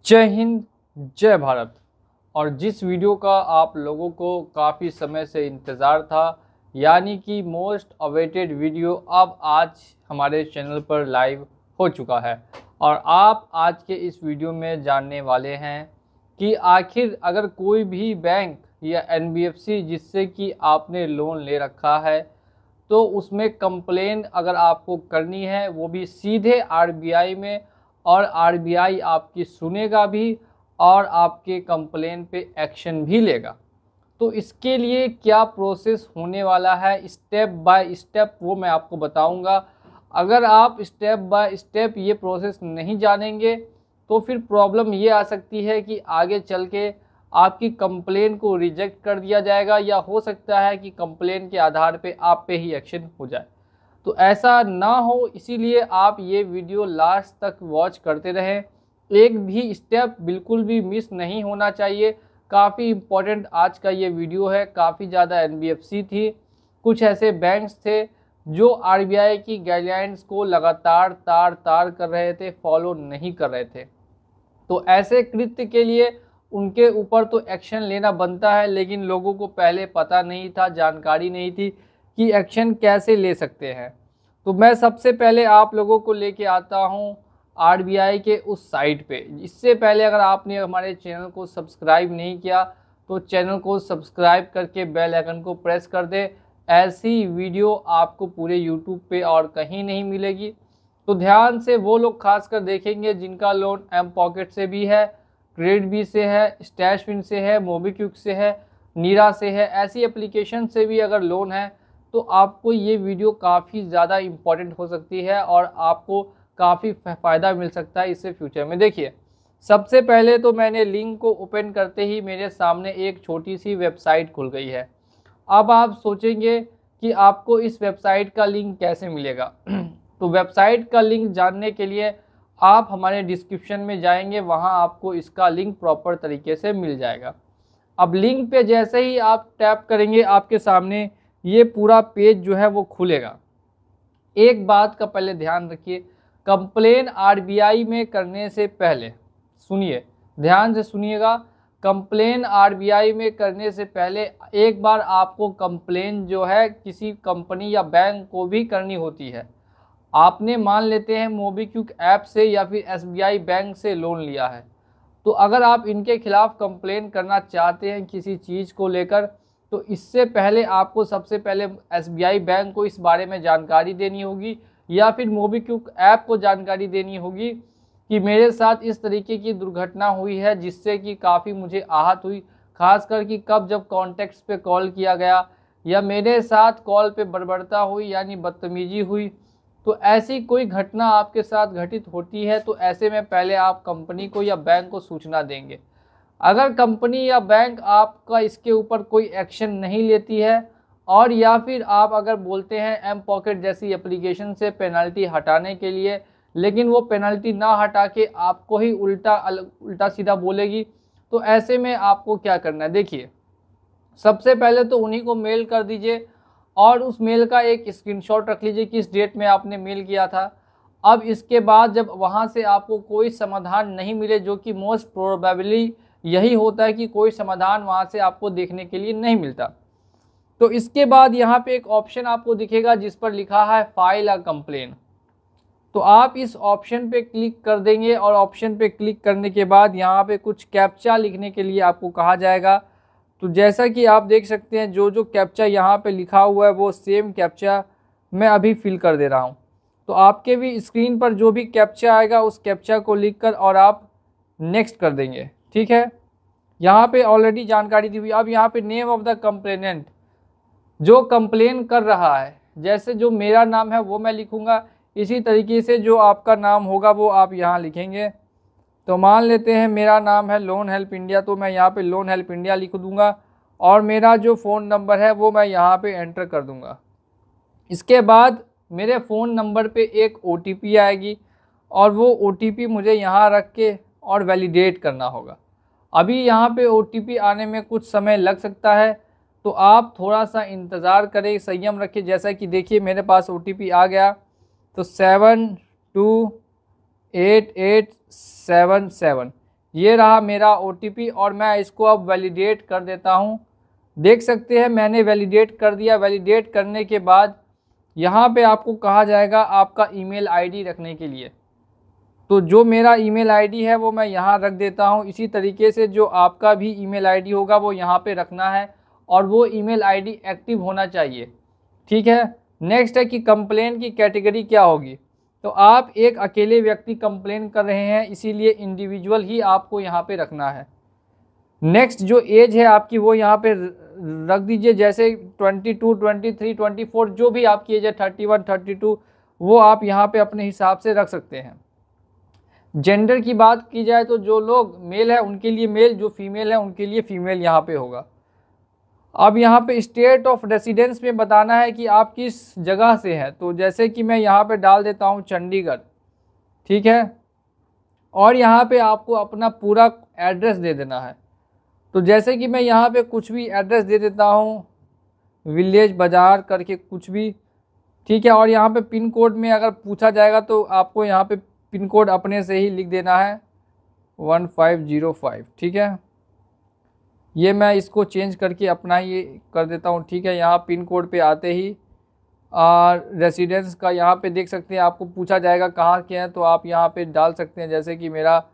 जय हिंद, जय भारत। और जिस वीडियो का आप लोगों को काफ़ी समय से इंतज़ार था, यानी कि मोस्ट अवेटेड वीडियो, अब आज हमारे चैनल पर लाइव हो चुका है। और आप आज के इस वीडियो में जानने वाले हैं कि आखिर अगर कोई भी बैंक या एनबीएफसी जिससे कि आपने लोन ले रखा है, तो उसमें कंप्लेन अगर आपको करनी है, वो भी सीधे आरबीआई में, और आरबीआई आपकी सुनेगा भी और आपके कंप्लेन पे एक्शन भी लेगा। तो इसके लिए क्या प्रोसेस होने वाला है, स्टेप बाय स्टेप, वो मैं आपको बताऊंगा। अगर आप स्टेप बाय स्टेप ये प्रोसेस नहीं जानेंगे तो फिर प्रॉब्लम ये आ सकती है कि आगे चल के आपकी कंप्लेन को रिजेक्ट कर दिया जाएगा, या हो सकता है कि कंप्लेन के आधार पे आप पे ही एक्शन हो जाए। तो ऐसा ना हो, इसीलिए आप ये वीडियो लास्ट तक वॉच करते रहें। एक भी स्टेप बिल्कुल भी मिस नहीं होना चाहिए। काफ़ी इम्पोर्टेंट आज का ये वीडियो है। काफ़ी ज़्यादा एनबीएफसी थी, कुछ ऐसे बैंक्स थे जो आरबीआई की गाइडलाइंस को लगातार तार कर रहे थे, फॉलो नहीं कर रहे थे। तो ऐसे कृत्य के लिए उनके ऊपर तो एक्शन लेना बनता है, लेकिन लोगों को पहले पता नहीं था, जानकारी नहीं थी कि एक्शन कैसे ले सकते हैं। तो मैं सबसे पहले आप लोगों को लेके आता हूं आरबीआई के उस साइट पे। इससे पहले अगर आपने हमारे चैनल को सब्सक्राइब नहीं किया तो चैनल को सब्सक्राइब करके बेल आइकन को प्रेस कर दे। ऐसी वीडियो आपको पूरे यूट्यूब पे और कहीं नहीं मिलेगी। तो ध्यान से वो लोग खासकर देखेंगे जिनका लोन एम पॉकेट से भी है, क्रेडिट बी से है, स्टैशविन से है, मोबीक्विक से है, नीरा से है, ऐसी एप्लीकेशन से भी अगर लोन है तो आपको ये वीडियो काफ़ी ज़्यादा इम्पॉर्टेंट हो सकती है और आपको काफ़ी फ़ायदा मिल सकता है इससे फ्यूचर में। देखिए, सबसे पहले तो मैंने लिंक को ओपन करते ही मेरे सामने एक छोटी सी वेबसाइट खुल गई है। अब आप सोचेंगे कि आपको इस वेबसाइट का लिंक कैसे मिलेगा। तो वेबसाइट का लिंक जानने के लिए आप हमारे डिस्क्रिप्शन में जाएंगे, वहां आपको इसका लिंक प्रॉपर तरीके से मिल जाएगा। अब लिंक पे जैसे ही आप टैप करेंगे, आपके सामने ये पूरा पेज जो है वो खुलेगा। एक बात का पहले ध्यान रखिए, कंप्लेन आरबीआई में करने से पहले, सुनिए, ध्यान से सुनिएगा, कंप्लेन आरबीआई में करने से पहले एक बार आपको कंप्लेन जो है किसी कंपनी या बैंक को भी करनी होती है। आपने मान लेते हैं मोबीक्विक ऐप से या फिर एसबीआई बैंक से लोन लिया है, तो अगर आप इनके खिलाफ कंप्लेन करना चाहते हैं किसी चीज़ को लेकर, तो इससे पहले आपको सबसे पहले एसबीआई बैंक को इस बारे में जानकारी देनी होगी, या फिर मोबीक्विक ऐप को जानकारी देनी होगी कि मेरे साथ इस तरीके की दुर्घटना हुई है जिससे कि काफ़ी मुझे आहत हुई, खासकर कि कब जब कॉन्टैक्ट्स पे कॉल किया गया या मेरे साथ कॉल पे बर्बरता हुई यानी बदतमीजी हुई। तो ऐसी कोई घटना आपके साथ घटित होती है तो ऐसे में पहले आप कंपनी को या बैंक को सूचना देंगे। अगर कंपनी या बैंक आपका इसके ऊपर कोई एक्शन नहीं लेती है, और या फिर आप अगर बोलते हैं एम पॉकेट जैसी एप्लीकेशन से पेनल्टी हटाने के लिए, लेकिन वो पेनल्टी ना हटा के आपको ही उल्टा सीधा बोलेगी, तो ऐसे में आपको क्या करना है। देखिए, सबसे पहले तो उन्हीं को मेल कर दीजिए और उस मेल का एक स्क्रीनशॉट रख लीजिए किस डेट में आपने मेल किया था। अब इसके बाद जब वहाँ से आपको कोई समाधान नहीं मिले, जो कि मोस्ट प्रोबेबली यही होता है कि कोई समाधान वहाँ से आपको देखने के लिए नहीं मिलता, तो इसके बाद यहाँ पे एक ऑप्शन आपको दिखेगा जिस पर लिखा है फाइल अ कंप्लेन। तो आप इस ऑप्शन पे क्लिक कर देंगे और ऑप्शन पे क्लिक करने के बाद यहाँ पे कुछ कैप्चा लिखने के लिए आपको कहा जाएगा। तो जैसा कि आप देख सकते हैं, जो जो कैप्चा यहाँ पे लिखा हुआ है वो सेम कैप्चा मैं अभी फिल कर दे रहा हूँ। तो आपके भी स्क्रीन पर जो भी कैप्चा आएगा उस कैप्चा को लिखकर और आप नेक्स्ट कर देंगे, ठीक है। यहाँ पे ऑलरेडी जानकारी दी हुई। अब यहाँ पे नेम ऑफ द कंप्लेनेंट, जो कंप्लेन कर रहा है, जैसे जो मेरा नाम है वो मैं लिखूँगा, इसी तरीके से जो आपका नाम होगा वो आप यहाँ लिखेंगे। तो मान लेते हैं मेरा नाम है लोन हेल्प इंडिया, तो मैं यहाँ पे लोन हेल्प इंडिया लिख दूँगा और मेरा जो फ़ोन नंबर है वो मैं यहाँ पे एंटर कर दूँगा। इसके बाद मेरे फ़ोन नंबर पे एक OTP आएगी और वो OTP मुझे यहाँ रख के और वैलिडेट करना होगा। अभी यहाँ पे OTP आने में कुछ समय लग सकता है, तो आप थोड़ा सा इंतज़ार करें, संयम रखें। जैसा कि देखिए मेरे पास OTP आ गया, तो 728877, ये रहा मेरा OTP और मैं इसको अब वैलिडेट कर देता हूँ। देख सकते हैं मैंने वैलिडेट कर दिया। वैलिडेट करने के बाद यहाँ पे आपको कहा जाएगा आपका ईमेल आईडी रखने के लिए। तो जो मेरा ईमेल आईडी है वो मैं यहाँ रख देता हूँ। इसी तरीके से जो आपका भी ईमेल आईडी होगा वो यहाँ पे रखना है और वो ईमेल आईडी एक्टिव होना चाहिए। ठीक है। नेक्स्ट है कि कंप्लेन की कैटेगरी क्या होगी। तो आप एक अकेले व्यक्ति कंप्लेन कर रहे हैं, इसीलिए इंडिविजुअल ही आपको यहाँ पे रखना है। नेक्स्ट जो एज है आपकी वो यहाँ पे रख दीजिए, जैसे 22, 23, 24 जो भी आपकी एज है, 31, 32 वो आप यहाँ पे अपने हिसाब से रख सकते हैं। जेंडर की बात की जाए तो जो लोग मेल है उनके लिए मेल, जो फीमेल है उनके लिए फीमेल यहाँ पे होगा। अब यहाँ पे स्टेट ऑफ रेसिडेंस में बताना है कि आप किस जगह से हैं। तो जैसे कि मैं यहाँ पे डाल देता हूँ चंडीगढ़। ठीक है। और यहाँ पे आपको अपना पूरा एड्रेस दे देना है। तो जैसे कि मैं यहाँ पे कुछ भी एड्रेस दे देता हूँ, विलेज बाज़ार करके कुछ भी। ठीक है। और यहाँ पे पिन कोड में अगर पूछा जाएगा तो आपको यहाँ पे पिन कोड अपने से ही लिख देना है 1505। ठीक है। ये मैं इसको चेंज करके अपना ये कर देता हूँ। ठीक है। यहाँ पिन कोड पे आते ही और रेसिडेंस का यहाँ पे देख सकते हैं, आपको पूछा जाएगा कहाँ के हैं तो आप यहाँ पे डाल सकते हैं। जैसे कि मेरा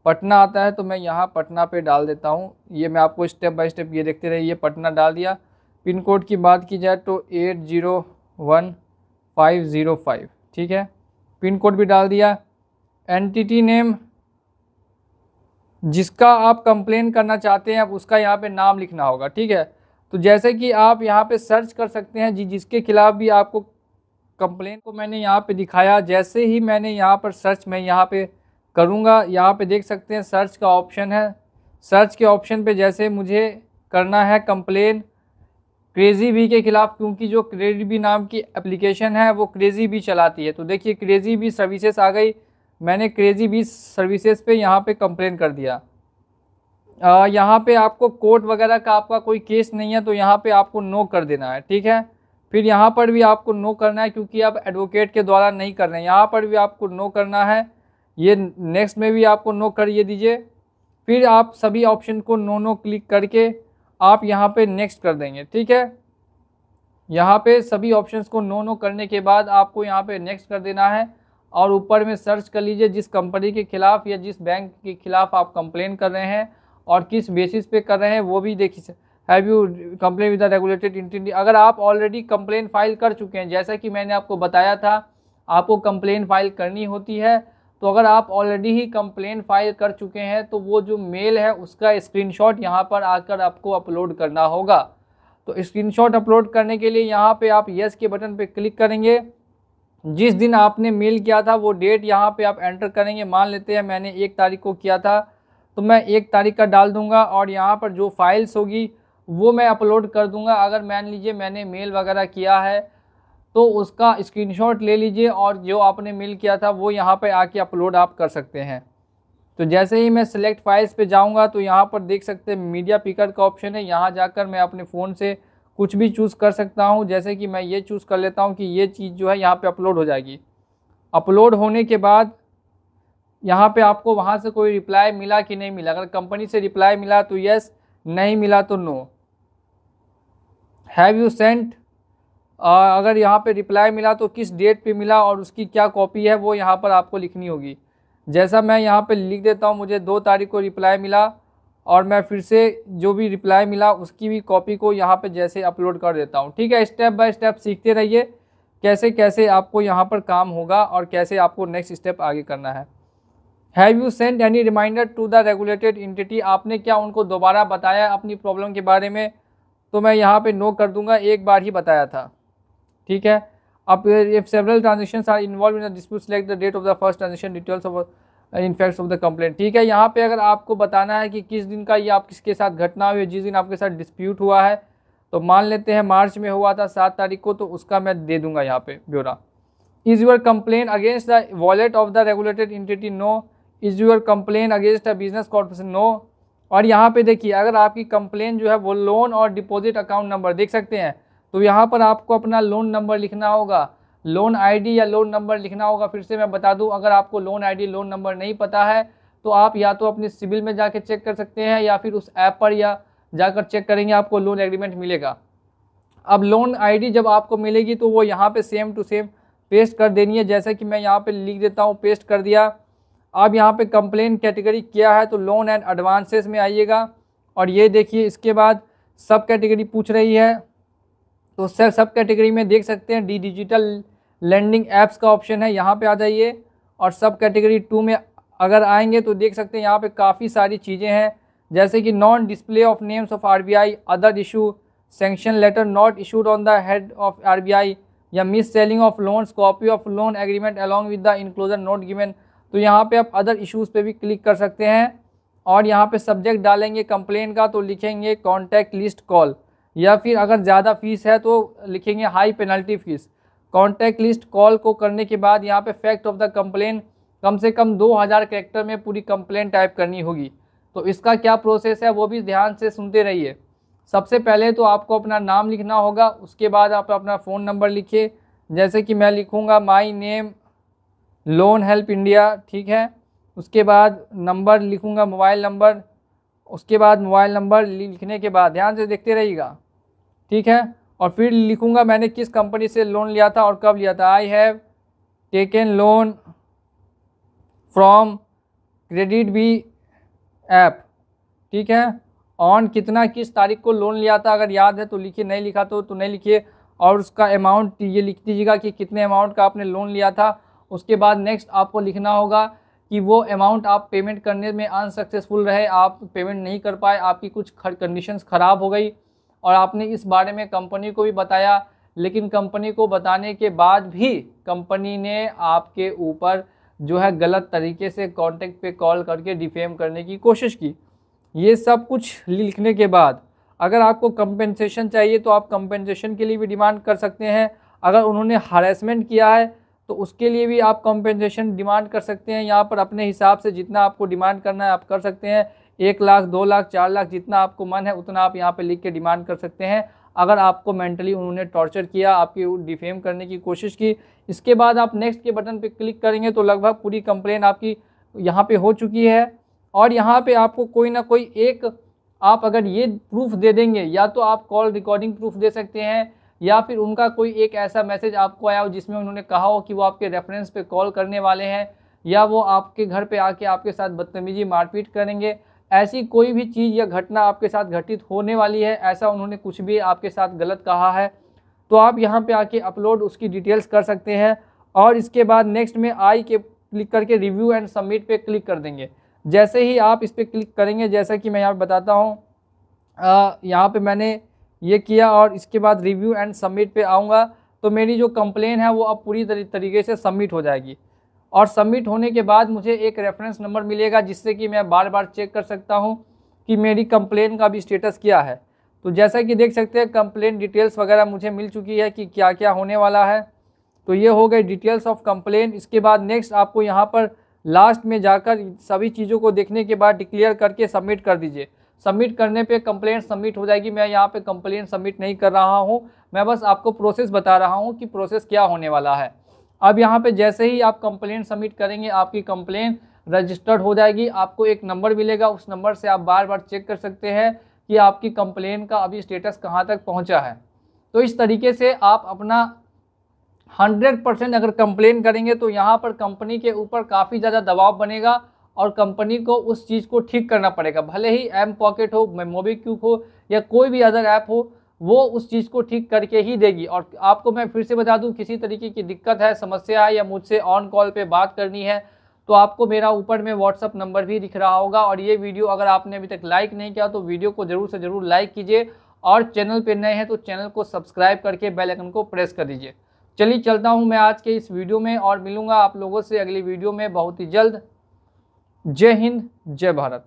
पटना आता है तो मैं यहाँ पटना पे डाल देता हूँ। ये मैं आपको स्टेप बाय स्टेप ये देखते रहिए। पटना डाल दिया। पिन कोड की बात की जाए तो 801505। ठीक है। पिन कोड भी डाल दिया। एंटिटी नेम जिसका आप कंप्लेन करना चाहते हैं अब उसका यहाँ पे नाम लिखना होगा। ठीक है। तो जैसे कि आप यहाँ पे सर्च कर सकते हैं जिसके खिलाफ भी आपको कंप्लेन को मैंने यहाँ पे दिखाया। जैसे ही मैंने यहाँ पर सर्च मैं यहाँ पे करूँगा, यहाँ पे देख सकते हैं सर्च का ऑप्शन है। सर्च के ऑप्शन पे जैसे मुझे करना है कंप्लेन क्रेजी बी के खिलाफ, क्योंकि जो क्रेजी बी नाम की एप्लीकेशन है वो क्रेजी बी चलाती है। तो देखिए क्रेजी बी सर्विसेज आ गई। मैंने क्रेजी बी सर्विसेज पे यहाँ पे कंप्लेन कर दिया। यहाँ पे आपको कोर्ट वगैरह का आपका कोई केस नहीं है तो यहाँ पे आपको नो कर देना है। ठीक है। फिर यहाँ पर भी आपको नो करना है क्योंकि आप एडवोकेट के द्वारा नहीं कर रहे हैं। यहाँ पर भी आपको नो करना है। ये नेक्स्ट में भी आपको नो करिए दीजिए। फिर आप सभी ऑप्शन को नो क्लिक करके आप यहाँ पे नेक्स्ट कर देंगे। ठीक है। यहाँ पे सभी ऑप्शंस को नो करने के बाद आपको यहाँ पे नेक्स्ट कर देना है और ऊपर में सर्च कर लीजिए जिस कंपनी के खिलाफ या जिस बैंक के खिलाफ आप कंप्लेन कर रहे हैं और किस बेसिस पे कर रहे हैं वो भी देखिए। Have you complain with the regulated entity. अगर आप ऑलरेडी कंप्लेन फाइल कर चुके हैं, जैसा कि मैंने आपको बताया था आपको कंप्लेन फाइल करनी होती है, तो अगर आप ऑलरेडी ही कंप्लेन फाइल कर चुके हैं तो वो जो मेल है उसका स्क्रीनशॉट यहाँ पर आकर आपको अपलोड करना होगा। तो स्क्रीनशॉट अपलोड करने के लिए यहाँ पे आप यस के बटन पे क्लिक करेंगे। जिस दिन आपने मेल किया था वो डेट यहाँ पे आप एंटर करेंगे। मान लेते हैं मैंने 1 तारीख को किया था तो मैं 1 तारीख का डाल दूंगा और यहाँ पर जो फाइल्स होगी वो मैं अपलोड कर दूंगा। अगर मान लीजिए मैंने मेल वगैरह किया है तो उसका स्क्रीनशॉट ले लीजिए और जो आपने मेल किया था वो यहाँ पे आके अपलोड आप कर सकते हैं। तो जैसे ही मैं सिलेक्ट फाइल्स पे जाऊँगा तो यहाँ पर देख सकते हैं मीडिया पिकर का ऑप्शन है। यहाँ जाकर मैं अपने फ़ोन से कुछ भी चूज़ कर सकता हूँ। जैसे कि मैं ये चूज़ कर लेता हूँ कि ये चीज़ जो है यहाँ पे अपलोड हो जाएगी। अपलोड होने के बाद यहाँ पे आपको वहाँ से कोई रिप्लाई मिला कि नहीं मिला। अगर कंपनी से रिप्लाई मिला तो यस, नहीं मिला तो नो। हैव यू सेंट, अगर यहाँ पे रिप्लाई मिला तो किस डेट पे मिला और उसकी क्या कॉपी है वो यहाँ पर आपको लिखनी होगी। जैसा मैं यहाँ पे लिख देता हूँ मुझे 2 तारीख को रिप्लाई मिला और मैं फिर से जो भी रिप्लाई मिला उसकी भी कॉपी को यहाँ पे जैसे अपलोड कर देता हूँ। ठीक है। स्टेप बाय स्टेप सीखते रहिए कैसे कैसे आपको यहाँ पर काम होगा और कैसे आपको नेक्स्ट स्टेप आगे करना है। Have you send any reminder to the regulated entity, आपने क्या उनको दोबारा बताया अपनी प्रॉब्लम के बारे में। तो मैं यहाँ पे नो कर दूंगा, 1 बार ही बताया था। ठीक है। अब if several transactions are involved in the dispute select the date of the first transaction details of in facts of the complaint. ठीक है। यहाँ पे अगर आपको बताना है कि किस दिन का ये आप किसके साथ घटना हुई है, जिस दिन आपके साथ डिस्प्यूट हुआ है, तो मान लेते हैं मार्च में हुआ था 7 तारीख को, तो उसका मैं दे दूंगा यहाँ पे ब्यौरा। Is your complain against the wallet of the regulated entity, no. Is your complain against a business corporation, no. और यहाँ पे देखिए अगर आपकी कंप्लेन जो है वो लोन और डिपॉजिट अकाउंट नंबर देख सकते हैं, तो यहाँ पर आपको अपना लोन नंबर लिखना होगा, लोन आईडी या लोन नंबर लिखना होगा। फिर से मैं बता दूं, अगर आपको लोन आईडी लोन नंबर नहीं पता है तो आप या तो अपने सिविल में जाके चेक कर सकते हैं या फिर उस ऐप पर या जाकर चेक करेंगे आपको लोन एग्रीमेंट मिलेगा। अब लोन आईडी जब आपको मिलेगी तो वो यहाँ पे सेम टू सेम पेस्ट कर देनी है, जैसे कि मैं यहाँ पे लिख देता हूँ, पेस्ट कर दिया। अब यहाँ पे कंप्लेन कैटेगरी क्या है तो लोन एंड एडवांसेस में आइएगा और ये देखिए इसके बाद सब कैटेगरी पूछ रही है, तो सब कैटेगरी में देख सकते हैं डिजिटल लैंडिंग ऐप्स का ऑप्शन है, यहाँ पे आ जाइए। और सब कैटेगरी 2 में अगर आएंगे तो देख सकते हैं यहाँ पे काफ़ी सारी चीज़ें हैं, जैसे कि non display of names of RBI, other issue, sanction letter not issued on the head of RBI, या miss selling of loans, copy of loan agreement along with the enclosure note given. तो यहाँ पे आप other issues पे भी click कर सकते हैं और यहाँ पे सब्जेक्ट डालेंगे कंप्लेन का तो लिखेंगे कॉन्टैक्ट लिस्ट कॉल, या फिर अगर ज़्यादा फीस है तो लिखेंगे high penalty fees. Contact list call को करने के बाद यहाँ पे फैक्ट ऑफ द कंप्लेन, कम से कम 2000 कैरेक्टर में पूरी कंप्लेन टाइप करनी होगी। तो इसका क्या प्रोसेस है वो भी ध्यान से सुनते रहिए। सबसे पहले तो आपको अपना नाम लिखना होगा, उसके बाद आप अपना फ़ोन नंबर लिखिए, जैसे कि मैं लिखूँगा my name loan help India, ठीक है। उसके बाद नंबर लिखूँगा मोबाइल नंबर, उसके बाद मोबाइल नंबर लिखने के बाद ध्यान से देखते रहिएगा, ठीक है। और फिर लिखूँगा मैंने किस कंपनी से लोन लिया था और कब लिया था। I have taken loan from credit B app, ठीक है। ऑन कितना किस तारीख को लोन लिया था, अगर याद है तो लिखिए, नहीं लिखा तो नहीं लिखिए। और उसका अमाउंट ये लिख दीजिएगा कि कितने अमाउंट का आपने लोन लिया था। उसके बाद नेक्स्ट आपको लिखना होगा कि वो अमाउंट आप पेमेंट करने में अनसक्सेसफुल रहे, आप पेमेंट नहीं कर पाए, आपकी कुछ कंडीशंस ख़राब हो गई और आपने इस बारे में कंपनी को भी बताया, लेकिन कंपनी को बताने के बाद भी कंपनी ने आपके ऊपर जो है गलत तरीके से कॉन्टैक्ट पे कॉल करके डिफेम करने की कोशिश की। ये सब कुछ लिखने के बाद अगर आपको कंपेंसेशन चाहिए तो आप कंपेंसेशन के लिए भी डिमांड कर सकते हैं। अगर उन्होंने हरेसमेंट किया है तो उसके लिए भी आप कंपेंसेशन डिमांड कर सकते हैं। यहाँ पर अपने हिसाब से जितना आपको डिमांड करना है आप कर सकते हैं, 1 लाख, 2 लाख, 4 लाख, जितना आपको मन है उतना आप यहाँ पे लिख के डिमांड कर सकते हैं। अगर आपको मेंटली उन्होंने टॉर्चर किया, आपकी डिफेम करने की कोशिश की, इसके बाद आप नेक्स्ट के बटन पे क्लिक करेंगे तो लगभग पूरी कंप्लेन आपकी यहाँ पे हो चुकी है। और यहाँ पे आपको कोई ना कोई एक आप अगर ये प्रूफ दे देंगे, या तो आप कॉल रिकॉर्डिंग प्रूफ दे सकते हैं, या फिर उनका कोई एक ऐसा मैसेज आपको आया हो जिसमें उन्होंने कहा हो कि वो आपके रेफरेंस पे कॉल करने वाले हैं, या वो आपके घर पे आके आपके साथ बदतमीजी मारपीट करेंगे। ऐसी कोई भी चीज़ या घटना आपके साथ घटित होने वाली है, ऐसा उन्होंने कुछ भी आपके साथ गलत कहा है, तो आप यहाँ पे आके अपलोड उसकी डिटेल्स कर सकते हैं। और इसके बाद नेक्स्ट में आई के क्लिक करके रिव्यू एंड सबमिट पे क्लिक कर देंगे। जैसे ही आप इस पर क्लिक करेंगे, जैसा कि मैं यहाँ पे बताता हूँ, यहाँ पे मैंने ये किया और इसके बाद रिव्यू एंड सबमिट पे आऊँगा तो मेरी जो कंप्लेन है वो अब पूरी तरीके से सबमिट हो जाएगी। और सबमिट होने के बाद मुझे एक रेफरेंस नंबर मिलेगा जिससे कि मैं बार बार चेक कर सकता हूँ कि मेरी कंप्लेन का भी स्टेटस क्या है। तो जैसा कि देख सकते हैं कंप्लेन डिटेल्स वगैरह मुझे मिल चुकी है कि क्या क्या होने वाला है। तो ये हो गई डिटेल्स ऑफ कंप्लेन। इसके बाद नेक्स्ट आपको यहाँ पर लास्ट में जाकर सभी चीज़ों को देखने के बाद डिक्लेयर करके सबमिट कर दीजिए। सबमिट करने पे कंप्लेंट सबमिट हो जाएगी। मैं यहाँ पे कंप्लेंट सबमिट नहीं कर रहा हूँ, मैं बस आपको प्रोसेस बता रहा हूँ कि प्रोसेस क्या होने वाला है। अब यहाँ पे जैसे ही आप कंप्लेंट सबमिट करेंगे आपकी कंप्लेंट रजिस्टर्ड हो जाएगी। आपको एक नंबर मिलेगा, उस नंबर से आप बार बार चेक कर सकते हैं कि आपकी कंप्लेन का अभी स्टेटस कहाँ तक पहुँचा है। तो इस तरीके से आप अपना 100% अगर कंप्लेन करेंगे तो यहाँ पर कंपनी के ऊपर काफ़ी ज़्यादा दबाव बनेगा और कंपनी को उस चीज़ को ठीक करना पड़ेगा। भले ही एम पॉकेट हो, मोबीक्विक हो या कोई भी अदर ऐप हो, वो उस चीज़ को ठीक करके ही देगी। और आपको मैं फिर से बता दूं, किसी तरीके की दिक्कत है, समस्या है या मुझसे ऑन कॉल पे बात करनी है तो आपको मेरा ऊपर में व्हाट्सअप नंबर भी दिख रहा होगा। और ये वीडियो अगर आपने अभी तक लाइक नहीं किया तो वीडियो को ज़रूर से ज़रूर लाइक कीजिए और चैनल पर नए हैं तो चैनल को सब्सक्राइब करके बेल आइकन को प्रेस कर दीजिए। चलिए चलता हूँ मैं आज के इस वीडियो में और मिलूँगा आप लोगों से अगली वीडियो में बहुत ही जल्द। जय हिंद, जय भारत।